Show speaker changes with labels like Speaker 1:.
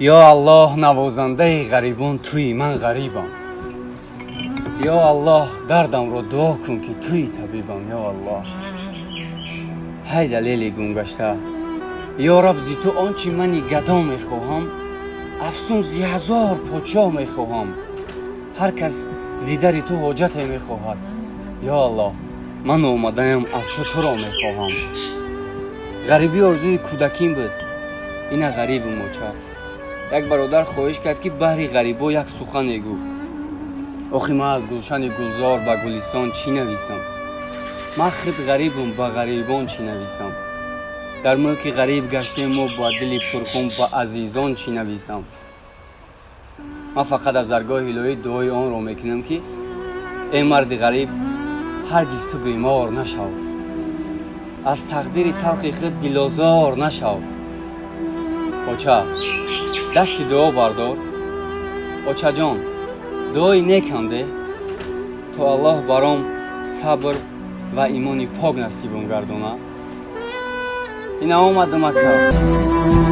Speaker 1: یا الله نوازنده غریبان توی من غریبم. یا الله دردم رو دعا کن که توی طبیبم. یا الله های دلیل گم گشته، یا رب زی تو آنچه منی گدا میخواهم، افسون زی هزار پادشاه میخواهم. هر کس زی در تو حاجت میخواهد. یا الله من آمده‌ام از تو را میخواهم. غریبی آرزوی کودکیم بود. این غریب موچه. یک برادر خواهش کرد که بهر غریبا یک سخن گو. آخی من از گلشن گلزار به گلستان چی نویسم؟ من خود غریبم به غریبان چی نویسم؟ در ملک غریب گشتیم ما با دل پرخون به عزیزان چی نویسم؟ من فقط از درگاه الهی دعای آن را میکنم که ای مرد غریب هرگز تو بیمار نشو، از تقدیر تلخ خود دل‌آزار نشو. بچه دست دعا بردار. بچه جان دعای نیکم ده تا الله برام صبر و ایمان پاک نصیبم گردونه. این آمدم اکرم.